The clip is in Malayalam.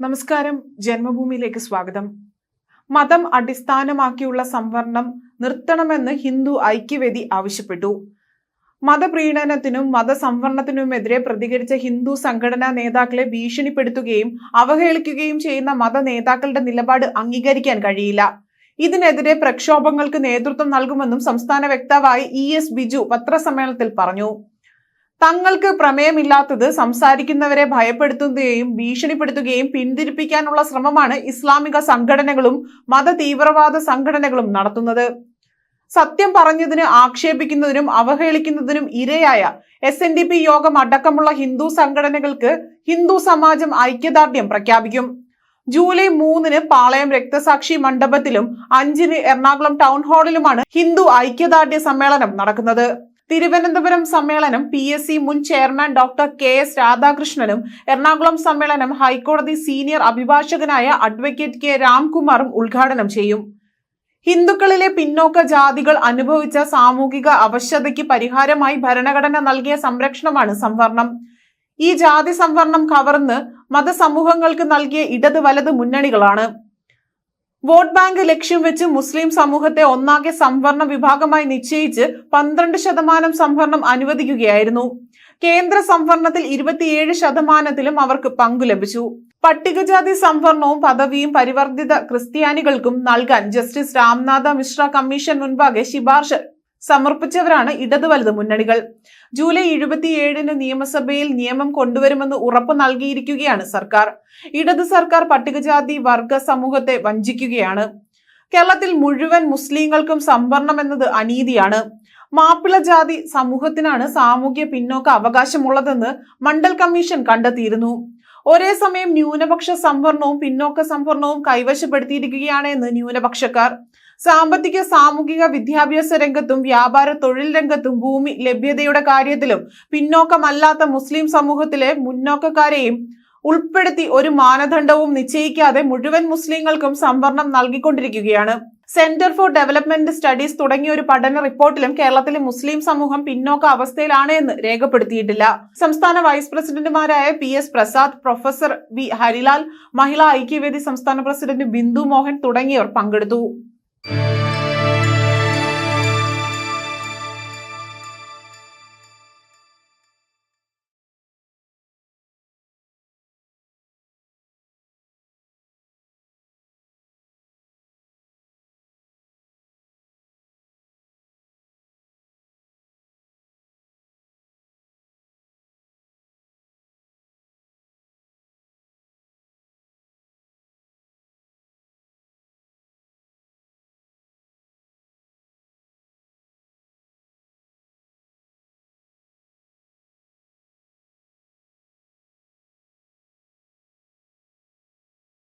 നമസ്കാരം. ജന്മഭൂമിയിലേക്ക് സ്വാഗതം. മതം അടിസ്ഥാനമാക്കിയുള്ള സംവരണം നിർത്തണമെന്ന് ഹിന്ദു ഐക്യവേദി ആവശ്യപ്പെട്ടു. മതപ്രീണനത്തിനും മതസംവരണത്തിനുമെതിരെ പ്രതികരിച്ച ഹിന്ദു സംഘടനാ നേതാക്കളെ ഭീഷണിപ്പെടുത്തുകയും അവഹേളിക്കുകയും ചെയ്യുന്ന മത നേതാക്കളുടെ നിലപാട് അംഗീകരിക്കാൻ കഴിയില്ല. ഇതിനെതിരെ പ്രക്ഷോഭങ്ങൾക്ക് നേതൃത്വം നൽകുമെന്നും സംസ്ഥാന വക്താവായ ES ബിജു പത്രസമ്മേളനത്തിൽ പറഞ്ഞു. തങ്ങൾക്ക് പ്രമേയമില്ലാത്തത് സംസാരിക്കുന്നവരെ ഭയപ്പെടുത്തുകയും ഭീഷണിപ്പെടുത്തുകയും പിന്തിരിപ്പിക്കാനുള്ള ശ്രമമാണ് ഇസ്ലാമിക സംഘടനകളും മത തീവ്രവാദ സംഘടനകളും നടത്തുന്നത്. സത്യം പറഞ്ഞതിന് ആക്ഷേപിക്കുന്നതിനും അവഹേളിക്കുന്നതിനും ഇരയായ SNDP യോഗം അടക്കമുള്ള ഹിന്ദു സംഘടനകൾക്ക് ഹിന്ദു സമാജം ഐക്യദാർഢ്യം പ്രഖ്യാപിക്കും. ജൂലൈ 3-ന് പാളയം രക്തസാക്ഷി മണ്ഡപത്തിലും 5-ന് എറണാകുളം ടൗൺ ഹാളിലുമാണ് ഹിന്ദു ഐക്യദാർഢ്യ സമ്മേളനം നടക്കുന്നത്. തിരുവനന്തപുരം സമ്മേളനം PSC മുൻ ചെയർമാൻ ഡോക്ടർ KS രാധാകൃഷ്ണനും എറണാകുളം സമ്മേളനം ഹൈക്കോടതി സീനിയർ അഭിഭാഷകനായ അഡ്വക്കേറ്റ് K രാംകുമാറും ഉദ്ഘാടനം ചെയ്യും. ഹിന്ദുക്കളിലെ പിന്നോക്ക ജാതികൾ അനുഭവിച്ച സാമൂഹിക അവശതയ്ക്ക് പരിഹാരമായി ഭരണഘടന നൽകിയ സംരക്ഷണമാണ് സംവരണം. ഈ ജാതി സംവരണം കവർന്ന് മതസമൂഹങ്ങൾക്ക് നൽകിയ ഇടത് വലത് മുന്നണികളാണ്. വോട്ട് ബാങ്ക് ലക്ഷ്യം വെച്ച് മുസ്ലിം സമൂഹത്തെ ഒന്നാകെ സംവരണ വിഭാഗമായി നിശ്ചയിച്ച് 12% സംവരണം അനുവദിക്കുകയായിരുന്നു. കേന്ദ്ര സംവരണത്തിൽ 27%-ലും അവർക്ക് പങ്കു ലഭിച്ചു. പട്ടികജാതി സംവരണവും പദവിയും പരിവർത്തിത ക്രിസ്ത്യാനികൾക്കും നൽകാൻ ജസ്റ്റിസ് രാംനാഥ മിശ്ര കമ്മീഷൻ മുൻപാകെ ശുപാർശ സമർപ്പിച്ചവരാണ് ഇടത് വലത് മുന്നണികൾ. ജൂലൈ 27-ന് നിയമസഭയിൽ നിയമം കൊണ്ടുവരുമെന്ന് ഉറപ്പ് നൽകിയിരിക്കുകയാണ് സർക്കാർ. ഇടത് സർക്കാർ പട്ടികജാതി വർഗ സമൂഹത്തെ വഞ്ചിക്കുകയാണ്. കേരളത്തിൽ മുഴുവൻ മുസ്ലിങ്ങൾക്കും സംവരണം എന്നത് അനീതിയാണ്. മാപ്പിള ജാതി സമൂഹത്തിനാണ് സാമൂഹ്യ പിന്നോക്ക അവകാശമുള്ളതെന്ന് മണ്ഡൽ കമ്മീഷൻ കണ്ടെത്തിയിരുന്നു. ഒരേ സമയം ന്യൂനപക്ഷ സംവരണവും പിന്നോക്ക സംവരണവും കൈവശപ്പെടുത്തിയിരിക്കുകയാണ് എന്ന് ന്യൂനപക്ഷക്കാർ. സാമ്പത്തിക സാമൂഹിക വിദ്യാഭ്യാസ രംഗത്തും വ്യാപാര തൊഴിൽ രംഗത്തും ഭൂമി ലഭ്യതയുടെ കാര്യത്തിലും പിന്നോക്കമല്ലാത്ത മുസ്ലിം സമൂഹത്തിലെ മുന്നോക്കക്കാരെയും ഉൾപ്പെടുത്തി ഒരു മാനദണ്ഡവും നിശ്ചയിക്കാതെ മുഴുവൻ മുസ്ലിങ്ങൾക്കും സംവരണം നൽകിക്കൊണ്ടിരിക്കുകയാണ്. സെന്റർ ഫോർ ഡെവലപ്മെന്റ് സ്റ്റഡീസ് തുടങ്ങിയ ഒരു പഠന റിപ്പോർട്ടിലും കേരളത്തിലെ മുസ്ലിം സമൂഹം പിന്നോക്ക അവസ്ഥയിലാണ് എന്ന് രേഖപ്പെടുത്തിയിട്ടില്ല. സംസ്ഥാന വൈസ് പ്രസിഡന്റുമാരായ PS Prasad, professor V Harilal, Mahila Aikyavedi സംസ്ഥാന പ്രസിഡന്റ് ബിന്ദു മോഹൻ തുടങ്ങിയവർ പങ്കെടുത്തു.